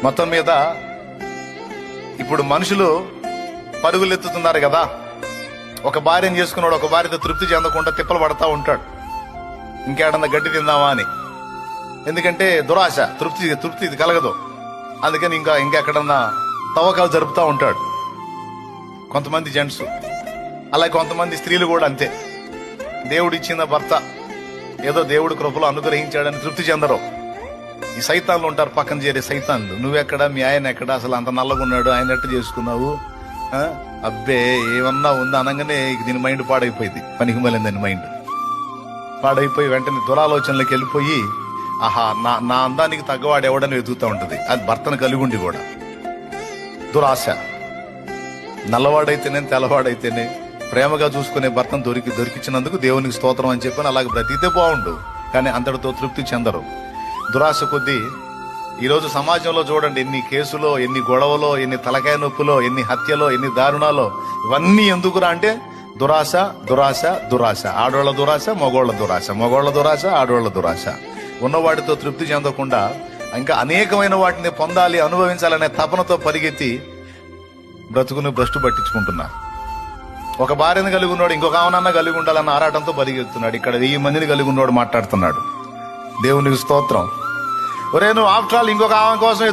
మొత్తం మీద ఇప్పుడు మనుషులు పరుగులెత్తుతున్నారు కదా. ఒక భార్యను చేసుకున్నాడు, ఒక భార్యతో తృప్తి చెందకుండా తిప్పలు పడతా ఉంటాడు, ఇంకేడన్నా గడ్డి తిందామా అని. ఎందుకంటే దురాశ, తృప్తి ఇది కలగదు. అందుకని ఇంకెక్కడన్నా తవ్వకాలు జరుపుతూ ఉంటాడు కొంతమంది జెంట్స్. అలాగే కొంతమంది స్త్రీలు కూడా అంతే. దేవుడిచ్చిన భర్త ఏదో దేవుడి కృపలో అనుగ్రహించాడని తృప్తి చెందరు. ఈ సైతాన్లు ఉంటారు, పక్కన చేరే సైతాన్లు. నువ్వెక్కడ, మీ ఆయన ఎక్కడ, అసలు అంత నల్లగా ఉన్నాడు, ఆయన ఎట్ట చేసుకున్నావు, అబ్బే ఏమన్నా ఉందా అనగానే దీని మైండ్ పాడైపోయింది. పనికి మళ్ళీ దాని మైండ్ పాడైపోయి వెంటనే దురాలోచనలకు వెళ్ళిపోయి ఆహా నా అందానికి తగ్గవాడు ఎవడని వెతుకుతూ ఉంటది. అది భర్తను కలిగి ఉండి కూడా. దురాశ. నల్లవాడైతేనే తెల్లవాడైతేనే ప్రేమగా చూసుకునే భర్తను దొరికించినందుకు దేవునికి స్తోత్రం అని చెప్పని అలాగే బ్రతికితే బాగుండు, కానీ అంతటితో తృప్తి చెందరు. దురాశ కొద్దీ ఈరోజు సమాజంలో చూడండి, ఎన్ని కేసులో, ఎన్ని గొడవలో, ఎన్ని తలకాయ నొప్పులో, ఎన్ని హత్యలో, ఎన్ని దారుణాలో. ఇవన్నీ ఎందుకురా అంటే దురాశ, దురాశ, దురాశ. ఆడోళ్ల దురాశ, మగోళ్ల దురాశ, మగోళ్ల దురాశ, ఆడోళ్ల దురాశ. ఉన్నవాటితో తృప్తి చెందకుండా ఇంకా అనేకమైన వాటిని పొందాలి, అనుభవించాలనే తపనతో పరిగెత్తి బ్రతుకుని భ్రష్టు పట్టించుకుంటున్నారు. ఒక భార్యను కలిగి ఉన్నాడు, ఇంకొక ఆమెనన్నా కలిగి ఉండాలన్న ఆరాటంతో పరిగెత్తున్నాడు. ఇక్కడ 1000 మందిని కలిగి ఉన్నాడు మాట్లాడుతున్నాడు. దేవునికి స్తోత్రం. ఒరే నువ్వు ఆఫ్టర్ ఆల్ ఇంకొక ఆమె కోసం